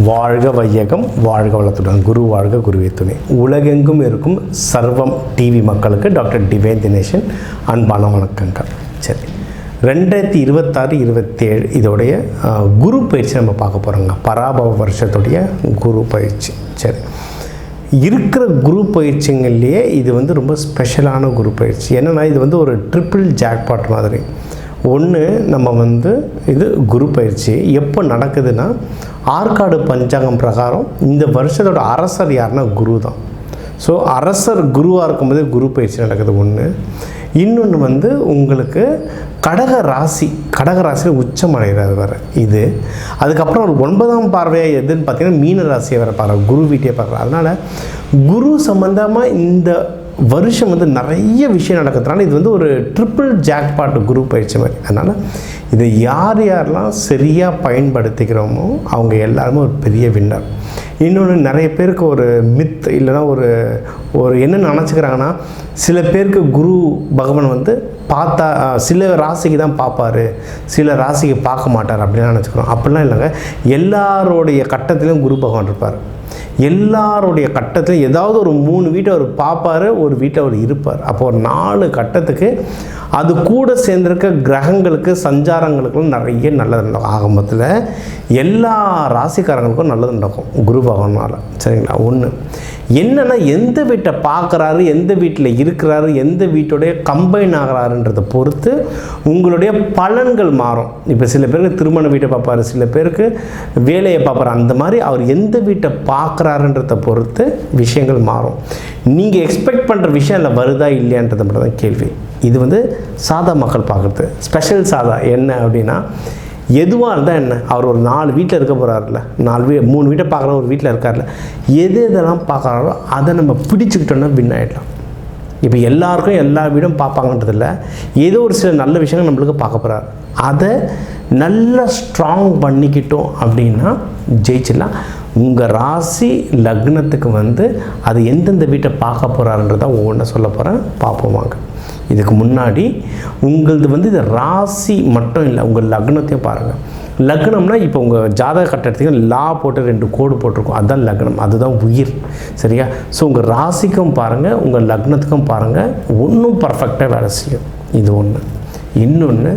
வாழ்க வையகம், வாழ்க வளத்துடன், குரு வாழ்க, குருவே துணை. உலகெங்கும் இருக்கும் சர்வம் டிவி மக்களுக்கு டாக்டர் டிவைன் தினேஷன் அன்பான வணக்கங்கள். சரி, 2026-27 இதோடைய குரு பயிற்சி நம்ம பார்க்க போகிறோங்க. பராபவ வருஷத்துடைய குரு பயிற்சி. சரி, இருக்கிற குரு பயிற்சிங்கள்லேயே இது ரொம்ப ஸ்பெஷலான குரு பயிற்சி. என்னென்னா இது ஒரு ட்ரிபிள் ஜாக்பாட் மாதிரி. ஒன்று, நம்ம இது குரு பயிற்சி எப்போ நடக்குதுன்னா, ஆற்காடு பஞ்சாங்கம் பிரகாரம் இந்த வருஷத்தோட அரசர் யாருன்னா குரு தான். ஸோ அரசர் குருவாக இருக்கும்போதே குரு பயிற்சி நடக்குது ஒன்று. இன்னொன்று உங்களுக்கு கடகராசியில் உச்சமடைகிறது வேறு இது. அதுக்கப்புறம் ஒரு 9ஆம் பார்வையாக எதுன்னு பார்த்தீங்கன்னா மீன ராசியை வேறு பார்க்குற, குரு வீட்டையே பார்க்குறோம். அதனால் குரு சம்மந்தமாக இந்த வருஷம் நிறைய விஷயம் நடக்கிறதுனால இது ஒரு ட்ரிபிள் ஜாக்பாட் குரு பயிற்சி மாதிரி. அதனால் இதை யாரெல்லாம் சரியாக பயன்படுத்திக்கிறோமோ அவங்க எல்லாருமே ஒரு பெரிய வின்னர். இன்னொன்று, நிறைய பேருக்கு ஒரு மித் இல்லைன்னா ஒரு என்ன நினச்சிக்கிறாங்கன்னா, சில பேருக்கு குரு பகவான் பார்த்தா சில ராசிக்கு தான் பார்ப்பார், சில ராசிக்கு பார்க்க மாட்டார் அப்படின்னு நினச்சிக்கிறோம். அப்படிலாம் இல்லைங்க. எல்லாரோடைய கட்டத்திலையும் குரு பகவான் இருப்பார். எல்லாருடைய கட்டத்தில் ஏதாவது ஒரு 3 வீட்டை அவர் பார்ப்பார், ஒரு வீட்டை அவர் இருப்பார். அப்போ ஒரு 4 கட்டத்துக்கு அது கூட சேர்ந்திருக்க கிரகங்களுக்கு சஞ்சாரங்களுக்கும் நிறைய நல்லது நடக்கும். ஆகமத்தில் எல்லா ராசிக்காரங்களுக்கும் நல்லது நடக்கும் குரு பகவானால். சரிங்களா? ஒன்று என்னென்னா, எந்த வீட்டை பார்க்குறாரு, எந்த வீட்டில் இருக்கிறாரு, எந்த வீட்டோடைய கம்பைன் ஆகிறாருன்றதை பொறுத்து உங்களுடைய பலன்கள் மாறும். இப்போ சில பேருக்கு திருமண வீட்டை பார்ப்பார், சில பேருக்கு வேலையை பார்ப்பார். அந்த மாதிரி அவர் எந்த வீட்டை பார்க்குறாருன்றதை பொறுத்து விஷயங்கள் மாறும். நீங்கள் எக்ஸ்பெக்ட் பண்ணுற விஷயம் இல்லை வருதா இல்லையான்றது மட்டும் தான் கேள்வி. இது சாதா மக்கள் பார்க்குறது. ஸ்பெஷல் சாதா என்ன அப்படின்னா, எதுவாக இருந்தால் என்ன, அவர் ஒரு 4 வீட்டில் இருக்க போகிறாருல, 3 வீட்டை பார்க்குற ஒரு வீட்டில் இருக்கார்ல, எதெல்லாம் பார்க்குறாரோ அதை நம்ம பிடிச்சிக்கிட்டோன்னா வின் ஆகிடலாம். இப்போ எல்லாருக்கும் எல்லா வீடும் பார்ப்பாங்கன்றதில்ல, ஏதோ ஒரு சில நல்ல விஷயங்கள் நம்மளுக்கு பார்க்க போகிறாரு, அதை நல்லா ஸ்ட்ராங் பண்ணிக்கிட்டோம் அப்படின்னா ஜெயிச்சிடலாம். உங்கள் ராசி லக்னத்துக்கு அது எந்தெந்த வீட்டை பார்க்க போகிறாருன்றதான் ஒவ்வொன்றா சொல்ல போகிறேன், பார்ப்போம் வாங்க. இதுக்கு முன்னாடி உங்களது இது ராசி மட்டும் இல்லை, உங்கள் லக்னத்தையும் பாருங்கள். லக்னம்னா இப்போ உங்கள் ஜாதக கட்டத்துக்கு லா போட்டு 2 கோடு போட்டிருக்கோம், அதுதான் லக்னம், அதுதான் உயிர். சரியா? ஸோ உங்கள் ராசிக்கும் பாருங்கள், உங்கள் லக்னத்துக்கும் பாருங்கள், ஒன்றும் பர்ஃபெக்டாக வேலை செய்யும். இது ஒன்று. இன்னொன்று,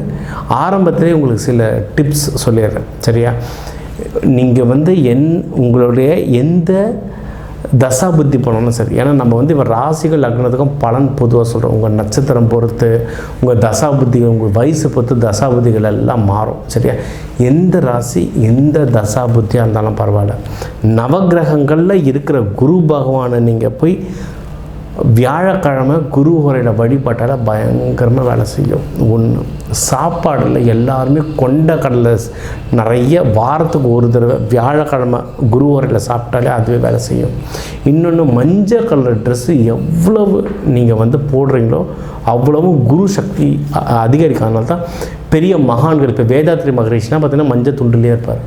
ஆரம்பத்திலே உங்களுக்கு சில டிப்ஸ் சொல்லிடுறேன். சரியா? நீங்கள் உங்களுடைய எந்த தசா புத்தி பண்ணணும் சரி. ஏன்னா நம்ம இப்போ ராசிகள் லக்னத்துக்கும் பலன் பொதுவாக சொல்கிறோம். உங்கள் நட்சத்திரம் பொறுத்து, உங்கள் தசா புத்திகள், உங்கள் வயசு பொறுத்து தசா புத்திகள் எல்லாம் மாறும். சரியா? எந்த ராசி எந்த தசா புத்தியாக இருந்தாலும் பரவாயில்ல, நவகிரகங்களில் இருக்கிற குரு பகவானை நீங்கள் போய் வியாழக்கிழமை குரு உரையில் வழிபட்டால் பயங்கரமாக வேலை செய்யும். ஒன்று, சாப்பாடில் எல்லாருமே கொண்ட கடலை நிறைய வாரத்துக்கு ஒரு தடவை வியாழக்கிழமை குரு உரையில் சாப்பிட்டாலே அதுவே வேலை செய்யும். இன்னொன்று, மஞ்சள் கலர் ட்ரெஸ்ஸு எவ்வளவு நீங்கள் போடுறீங்களோ அவ்வளவு குரு சக்தி அதிகரிக்கும். அதனால தான் பெரிய மகான்கள், இப்போ வேதாத்ரி மகரிஷினா பார்த்தீங்கன்னா மஞ்சள் துண்டுலேயே இருப்பார்.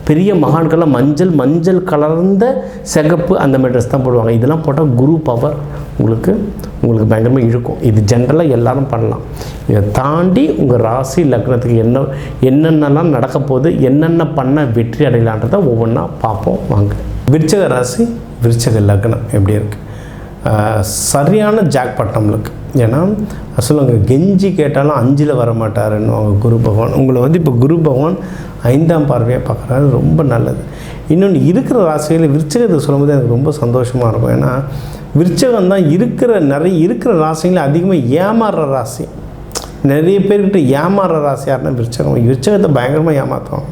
பெரிய மகான்கள்லாம் மஞ்சள் கலர்ந்த சிகப்பு அந்த மாதிரி ட்ரெஸ் தான் போடுவாங்க. இதெல்லாம் போட்டால் குரு பவர் உங்களுக்கு பயங்கரமாக இழுக்கும். இது ஜென்ரலாக எல்லோரும் பண்ணலாம். இதை தாண்டி உங்கள் ராசி லக்னத்துக்கு என்னென்னலாம் நடக்க போகுது, என்னென்ன பண்ண வெற்றி அடையலான்றதை ஒவ்வொன்றா பார்ப்போம் வாங்க. விருச்சக ராசி விருச்சக லக்னம் எப்படி இருக்குது? சரியான ஜாக்பாட் நம்மளுக்கு. ஏன்னா சொல்லுவாங்க, கெஞ்சி கேட்டாலும் 5ல் வர மாட்டாருன்னு அவங்க குரு பகவான். உங்களை இப்போ குரு பகவான் 5ஆம் பார்வையாக பார்க்குறாரு, ரொம்ப நல்லது. இன்னொன்று, இருக்கிற ராசிகளில் விருச்சகத்தை சொல்லும்போது எனக்கு ரொம்ப சந்தோஷமாக இருக்கும். ஏன்னா விருச்சகம் தான் இருக்கிற ராசிகளில் அதிகமாக ஏமாறுற ராசி. நிறைய பேர்கிட்ட ஏமாறுற ராசி யாருன்னா விருச்சகத்தை பயங்கரமாக ஏமாற்றுவாங்க.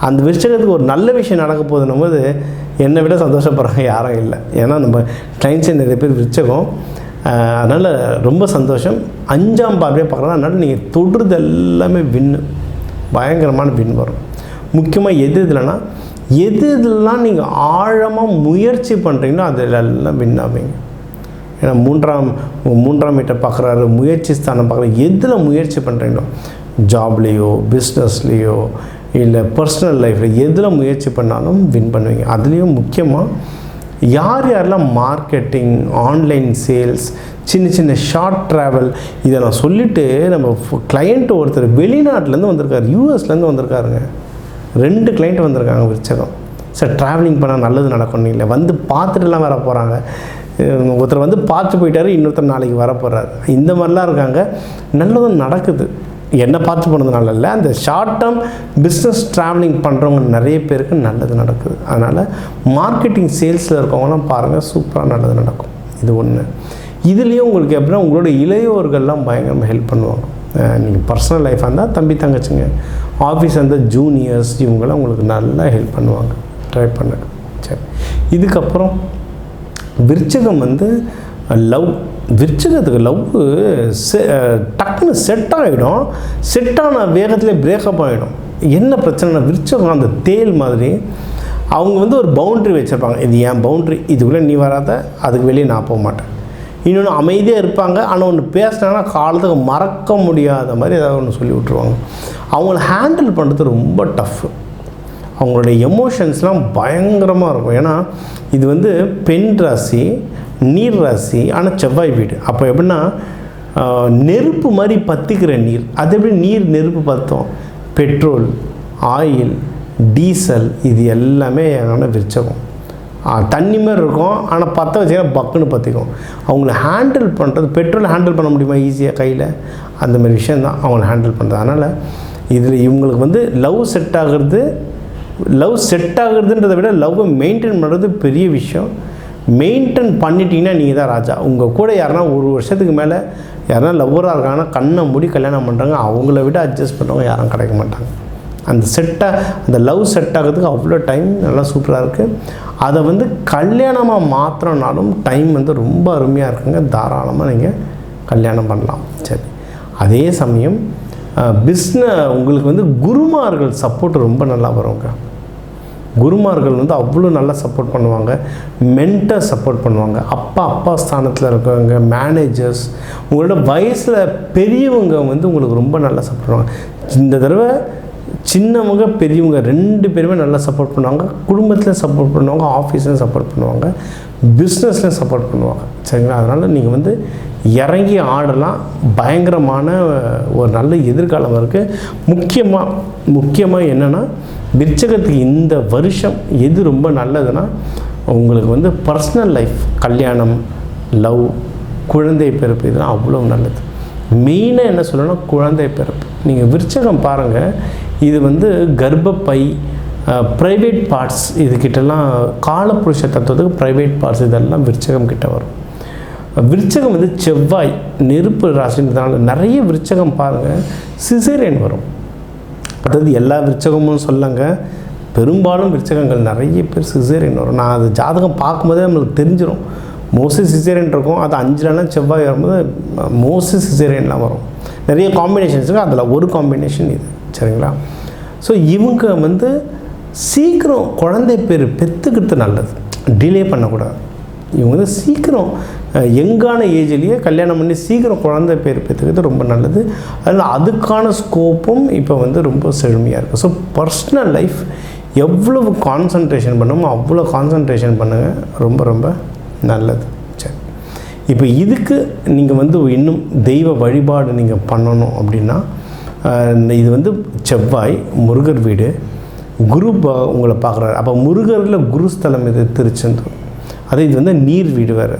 அந்த விருச்சகத்துக்கு ஒரு நல்ல விஷயம் நடக்க போதுன்னும் போது என்னை விட சந்தோஷப்படுறாங்க யாரும் இல்லை. ஏன்னா நம்ம கிளைண்ட்ஸே நிறைய பேர் விருச்சகம். அதனால் ரொம்ப சந்தோஷம். 5ஆம் பார்வையை பார்க்குறோம். அதனால் நீங்கள் தொடுறது எல்லாமே பயங்கரமான வின் வரும். முக்கியமாக எதுலாம் நீங்கள் ஆழமாக முயற்சி பண்ணுறீங்களோ அதிலெல்லாம் வின் ஆவீங்க. ஏன்னா மூன்றாம் வீட்டை பார்க்குறாரு, முயற்சி ஸ்தானம் பார்க்குறாரு. எதில் முயற்சி பண்ணுறீங்களோ, ஜாப்லேயோ பிஸ்னஸ்லேயோ இல்லை பர்சனல் லைஃப்பில் எதில் முயற்சி பண்ணாலும் வின் பண்ணுவீங்க. அதுலேயும் முக்கியமாக யாரெல்லாம் மார்க்கெட்டிங், ஆன்லைன் சேல்ஸ், சின்ன ஷார்ட் ட்ராவல், இதை நான் சொல்லிவிட்டு நம்ம கிளையண்ட் ஒருத்தர் வெளிநாட்டிலேருந்து வந்திருக்காரு, யூஎஸ்லேருந்து வந்திருக்காருங்க. 2 கிளைண்ட் வந்திருக்காங்க விருச்சகம். சார் ட்ராவலிங் பண்ணால் நல்லது நடக்கணும் இல்லை, வந்து பார்த்துட்டுலாம் வர போகிறாங்க. ஒருத்தர் வந்து பார்த்து போயிட்டார், இன்னொருத்தர் நாளைக்கு வர போகிறார். இந்த மாதிரிலாம் இருக்காங்க. நல்லதும் நடக்குது. என்ன பார்த்து போனதுனால இல்லை, அந்த ஷார்ட் டேர்ம் பிஸ்னஸ் ட்ராவலிங் பண்ணுறவங்க நிறைய பேருக்கு நல்லது நடக்குது. அதனால் மார்க்கெட்டிங் சேல்ஸில் இருக்கவங்களாம் பாருங்கள், சூப்பராக நல்லது நடக்கும். இது ஒன்று. இதுலேயும் உங்களுக்கு எப்படின்னா உங்களோட இளையோர்கள்லாம் பயங்கரமாக ஹெல்ப் பண்ணுவாங்க. நீங்கள் பர்சனல் லைஃபாக இருந்தால் தம்பி தங்கச்சிங்க, ஆஃபீஸ் இருந்தால் ஜூனியர்ஸ், இவங்களாம் உங்களுக்கு நல்லா ஹெல்ப் பண்ணுவாங்க. ட்ரை பண்ணுங்க. சரி, இதுக்கப்புறம் விருச்சிகம் வந்து லவ். விருச்சிகத்துக்கு லவ் டக்குன்னு செட் ஆகிடும். செட் ஆன வேகத்திலே பிரேக்கப் ஆகிடும். என்ன பிரச்சனைனா விருச்சிகம் அந்த தேல் மாதிரி அவங்க வந்து ஒரு பவுண்ட்ரி வச்சுருப்பாங்க. இது என் பவுண்ட்ரி, இதுக்குள்ளே நீ வராத, அதுக்கு வெளியே நான் போக மாட்டேன். இன்னொன்று அமைதியாக இருப்பாங்க. ஆனால் ஒன்று பேசினாங்கன்னா காலத்துக்கு மறக்க முடியாத மாதிரி ஏதாவது ஒன்று சொல்லி விட்ருவாங்க. அவங்கள ஹேண்டில் பண்ணுறது ரொம்ப டஃப்பு. அவங்களுடைய எமோஷன்ஸ்லாம் பயங்கரமாக இருக்கும். ஏன்னா இது வந்து பெண் ராசி, நீர் ராசி, ஆனால் செவ்வாய் வீடு. அப்போ எப்படின்னா நெருப்பு மாதிரி பற்றிக்கிற நீர். அது எப்படி நீர் நெருப்பு பற்றும்? பெட்ரோல், ஆயில், டீசல், இது எல்லாமே எங்கன்னா விருச்சகம். தண்ணி மாதிரி இருக்கும், ஆனால் பற்ற வச்சுன்னா பக்குன்னு பற்றிக்கும். அவங்கள ஹேண்டில் பண்ணுறது, பெட்ரோல் ஹேண்டில் பண்ண முடியுமா ஈஸியாக கையில்? அந்த மாதிரி விஷயந்தான் அவங்கள ஹேண்டில் பண்ணுறது. அதனால் இதில் இவங்களுக்கு வந்து லவ் செட் ஆகுறதுன்றதை விட லவ்வை மெயின்டைன் பண்ணுறது பெரிய விஷயம். மெயின்டைன் பண்ணிட்டீங்கன்னா நீங்கள் தான் ராஜா. உங்கள் கூட யாருன்னா ஒரு வருஷத்துக்கு மேலே யாருன்னா லவ்வராக இருக்காங்கன்னா கண்ணை மூடி கல்யாணம் பண்ணுறாங்க, அவங்கள விட அட்ஜஸ்ட் பண்ணுறவங்க யாரும் கிடைக்க மாட்டாங்க. அந்த லவ் செட் ஆகிறதுக்கு அவ்வளோ டைம் நல்லா சூப்பராக இருக்குது. அதை வந்து கல்யாணமாக மாத்திரனாலும் டைம் வந்து ரொம்ப அருமையாக இருக்குங்க. தாராளமாக நீங்கள் கல்யாணம் பண்ணலாம். சரி, அதே சமயம் உங்களுக்கு வந்து குருமார்கள் சப்போர்ட் ரொம்ப நல்லா வருங்க. குருமார்கள் வந்து அவ்வளோ நல்லா சப்போர்ட் பண்ணுவாங்க. மென்டர் சப்போர்ட் பண்ணுவாங்க. அப்பா ஸ்தானத்தில் இருக்கவங்க, மேனேஜர்ஸ், உங்களோட வயசில் பெரியவங்க வந்து உங்களுக்கு ரொம்ப நல்லா சப்போர்ட் பண்ணுவாங்க. இந்த தடவை சின்னவங்க பெரியவங்க 2 பேருமே நல்லா சப்போர்ட் பண்ணுவாங்க. குடும்பத்தில் சப்போர்ட் பண்ணுவாங்க, ஆஃபீஸ்லையும் சப்போர்ட் பண்ணுவாங்க, பிஸ்னஸ்லையும் சப்போர்ட் பண்ணுவாங்க. சரிங்களா? அதனால் நீங்கள் வந்து இறங்கி ஆடலாம். பயங்கரமான ஒரு நல்ல எதிர்காலம் இருக்குது. முக்கியமாக என்னென்னா விருச்சிகத்துக்கு இந்த வருஷம் எது ரொம்ப நல்லதுன்னா உங்களுக்கு வந்து பர்சனல் லைஃப், கல்யாணம், லவ், குழந்தை பிறப்பு, இதெல்லாம் அவ்வளோ நல்லது. மெயினாக என்ன சொல்லணும்னா குழந்தை பிறப்பு. நீங்கள் விருச்சிகம் பாருங்கள், இது வந்து கர்ப்பப்பை, ப்ரைவேட் பார்ட்ஸ், இதுக்கிட்டலாம் காலப்புருஷ தத்துவத்துக்கு ப்ரைவேட் பார்ட்ஸ் இதெல்லாம் விருச்சிகம் கிட்ட வரும். விருச்சிகம் வந்து செவ்வாய் நெருப்பு ராசின்றதுனால நிறைய விருச்சிகம் பாருங்கள் சிசேரியன் வரும். அதாவது எல்லா விருச்சகமும் சொல்லுங்க, பெரும்பாலும் விருச்சகங்கள் நிறைய பேர் சிசேரியன் வரும். நான் அது ஜாதகம் பார்க்கும்போதே நம்மளுக்கு தெரிஞ்சிடும். மோஸ்ட்லி சிசேரியன் இருக்கும். அது 5 செவ்வாய் வரும்போது மோஸ்ட்லி சிசேரியன்லாம் வரும். நிறைய காம்பினேஷன்ஸ் இருக்குது, அதில் ஒரு காம்பினேஷன் இது. சரிங்களா? ஸோ இவங்க வந்து சீக்கிரம் குழந்தை பேர் பெற்றுக்கிறது நல்லது, டிலே பண்ணக்கூடாது. இவங்க வந்து சீக்கிரம் யங்கான ஏஜ்லேயே கல்யாணம் பண்ணி சீக்கிரம் குழந்தை பேர் பெற்றுக்கிறது ரொம்ப நல்லது. அதனால் அதுக்கான ஸ்கோப்பும் இப்போ வந்து ரொம்ப செழுமையாக இருக்குது. ஸோ பர்சனல் லைஃப் எவ்வளவு கான்சன்ட்ரேஷன் பண்ணுமோ அவ்வளோ கான்சன்ட்ரேஷன் பண்ணுங்கள், ரொம்ப ரொம்ப நல்லது. சரி, இப்போ இதுக்கு நீங்கள் வந்து இன்னும் தெய்வ வழிபாடு நீங்கள் பண்ணணும் அப்படின்னா, இது வந்து செவ்வாய் முருகர் வீடு, குரு உங்களை பார்க்குறாரு. அப்போ முருகரில் குருஸ்தலம் இது திருச்செந்தூர். அது இது வந்து நீர் வீடு வேறு.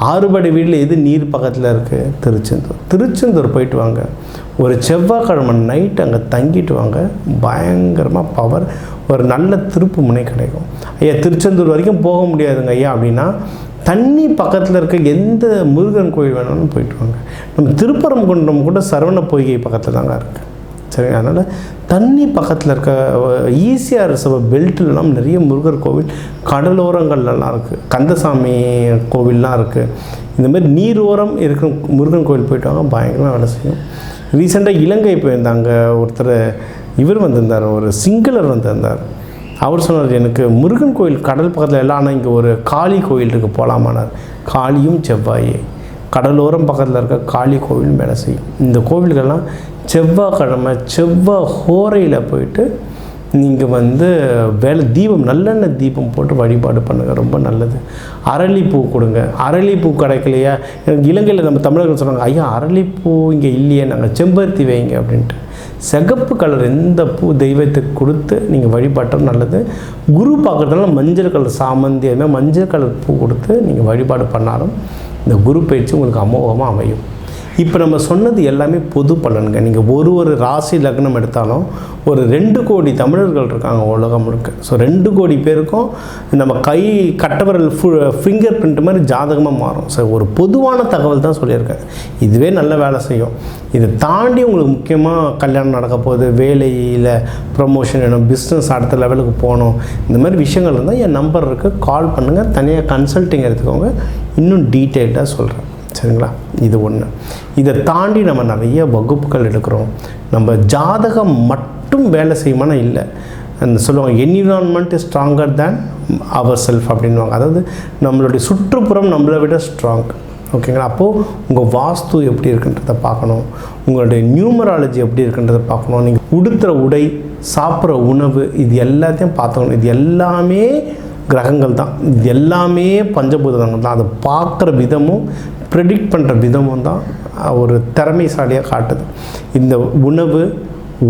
6 படை வீட்டில் எது நீர் பக்கத்தில் இருக்குது? திருச்செந்தூர் போயிட்டு வாங்க. ஒரு செவ்வாய்க்கிழமை நைட்டு அங்கே தங்கிட்டு வாங்க. பயங்கரமாக பவர், ஒரு நல்ல திருப்பு முனை கிடைக்கும். ஐயா திருச்செந்தூர் வரைக்கும் போக முடியாதுங்க ஐயா அப்படின்னா, தண்ணி பக்கத்தில் இருக்க எந்த முருகன் கோயில் வேணாலும் போயிட்டு வாங்க. நம்ம திருப்பரங்குன்றம் கூட சரவண பொய்கை பக்கத்தில் தாங்க இருக்குது. சரி, அதனால் தண்ணி பக்கத்தில் இருக்க ஈசிஆர் பெல்ட்லாம் நிறைய முருகர் கோவில், கடலோரங்கள்லாம் இருக்குது, கந்தசாமி கோவில்லாம் இருக்குது. இந்தமாதிரி நீரோரம் இருக்கிற முருகன் கோவில் போயிட்டு வாங்க, பயங்கரமாக வேலை செய்யும். ரீசெண்டாக இலங்கை போயிருந்தாங்க ஒருத்தர், இவர் வந்திருந்தார், ஒரு சிங்களர் வந்திருந்தார். அவர் சொன்னார், எனக்கு முருகன் கோயில் கடல் பக்கத்தில் எல்லாம், ஆனால் இங்கே ஒரு காளி கோயில் இருக்குது போகலாமானார். காளியும் செவ்வாயே, கடலோரம் பக்கத்தில் இருக்க காளி கோவிலும் வேலை செய்யும். இந்த கோவில்கள்லாம் செவ்வாய்க்கிழமை செவ்வாய் ஹோரையில் போயிட்டு நீங்கள் வந்து தீபம் நல்லெண்ணெய் தீபம் போட்டு வழிபாடு பண்ணுங்கள், ரொம்ப நல்லது. அரளிப்பூ கொடுங்க. அரளிப்பூ கிடைக்கலையா, எனக்கு இலங்கையில் நம்ம தமிழர்கள் சொன்னாங்க, ஐயா அரளிப்பூ இங்கே இல்லையே, நாங்கள் செம்பருத்தி வைங்க அப்படின்ட்டு. சிகப்பு கலர் எந்த பூ தெய்வத்துக்கு கொடுத்து நீங்கள் வழிபாட்டும் நல்லது. குரு பார்க்குறதுனால மஞ்சள் கலர் சாமந்தி அதுமாதிரி மஞ்சள் கலர் பூ கொடுத்து நீங்கள் வழிபாடு பண்ணாலும் இந்த குரு பயிற்சி உங்களுக்கு அமோகமாக அமையும். இப்போ நம்ம சொன்னது எல்லாமே பொது பலனுங்க. நீங்கள் ஒரு ராசி லக்னம் எடுத்தாலும் ஒரு 2 கோடி தமிழர்கள் இருக்காங்க உலகம் முழுக்க. ஸோ 2 கோடி பேருக்கும் நம்ம கை கட்டவரல் ஃபிங்கர் பிரிண்ட் மாதிரி ஜாதகமாக மாறும். ஸோ ஒரு பொதுவான தகவல் தான் சொல்லியிருக்கேன். இதுவே நல்ல வேலை செய்யும். இதை தாண்டி உங்களுக்கு முக்கியமாக கல்யாணம் நடக்க போகுது, வேலையில் ப்ரமோஷன் வேணும், பிஸ்னஸ் அடுத்த லெவலுக்கு போகணும், இந்த மாதிரி விஷயங்கள் இருந்தால் என் நம்பர் இருக்குது, கால் பண்ணுங்கள். தனியாக கன்சல்ட்டிங் எடுத்துக்கோங்க, இன்னும் டீட்டெயில்டாக சொல்கிறேன். சரிங்களா? இது ஒன்று. இதை தாண்டி நம்ம நிறைய வகுப்புகள் எடுக்கிறோம். நம்ம ஜாதகம் மட்டும் வேலை செய்யுமானா இல்லை. அந்த சொல்லுவாங்க environment is stronger than our self அப்படின்வாங்க. அதாவது நம்மளுடைய சுற்றுப்புறம் நம்மளை விட ஸ்ட்ராங். ஓகேங்களா? அப்போது உங்கள் வாஸ்து எப்படி இருக்குன்றதை பார்க்கணும், உங்களுடைய நியூமராலஜி எப்படி இருக்குன்றதை பார்க்கணும், நீங்கள் உடுத்துகிற உடை, சாப்பிட்ற உணவு, இது எல்லாத்தையும் பார்த்துக்கணும். இது எல்லாமே கிரகங்கள் தான், இது எல்லாமே பஞ்சபூதங்கள் தான். அதை பார்க்குற விதமும் ப்ரெடிக்ட் பண்ணுற விதமும் தான் ஒரு திறமைசாலியாக காட்டுது. இந்த உணவு,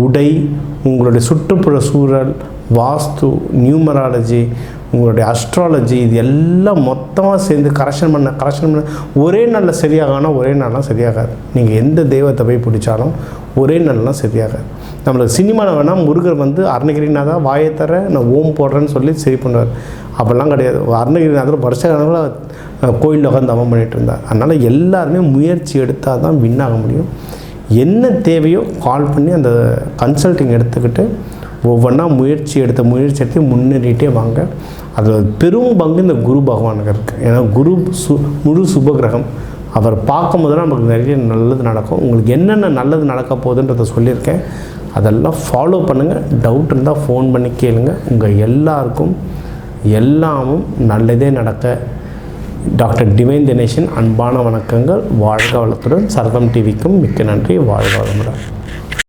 உடை, உங்களுடைய சுற்றுப்புற சூழல், வாஸ்து, நியூமராலஜி, உங்களுடைய அஸ்ட்ராலஜி, இது எல்லாம் மொத்தமாக சேர்ந்து கரெக்ஷன் பண்ண ஒரே நாளில் சரியாகனா ஒரே நாளெலாம் சரியாகாது. நீங்கள் எந்த தெய்வத்தை போய் பிடிச்சாலும் ஒரே நாளெலாம் சரியாகாது. நம்மளுக்கு சினிமாவில் வேணால் முருகர் வந்து அருணகிரிநாதா வாயை தர நான் ஓம் போடுறேன்னு சொல்லி சரி பண்ணுவார். அப்படிலாம் கிடையாது. அருணகிரிநாதர் வருஷ கணக்கில் கோயிலில் உட்காந்து தவம் பண்ணிகிட்டு இருந்தார். அதனால் எல்லாருமே முயற்சி எடுத்தால் தான் வின் ஆக முடியும். என்ன தேவையோ கால் பண்ணி அந்த கன்சல்ட்டிங் எடுத்துக்கிட்டு ஒவ்வொன்றா முயற்சி எடுத்து முன்னேறிட்டே வாங்க. அதில் பெரும் பங்கு இந்த குரு பகவானுக்கு இருக்குது. ஏன்னா குரு முழு சுபகிரகம். அவர் பார்க்கும் போதெல்லாம் நமக்கு நிறைய நல்லது நடக்கும். உங்களுக்கு என்னென்ன நல்லது நடக்க போகுதுன்றதை சொல்லியிருக்கேன். அதெல்லாம் ஃபாலோ பண்ணுங்கள். டவுட் இருந்தால் ஃபோன் பண்ணி கேளுங்க. உங்கள் எல்லாருக்கும் எல்லாமும் நல்லதே நடக்க டாக்டர் டிவைன் தினேஷன் அன்பான வணக்கங்கள். வாழ்க வளத்துடன். சரதம் டிவிக்கும் மிக்க நன்றி. வாழ்க வளமுடன்.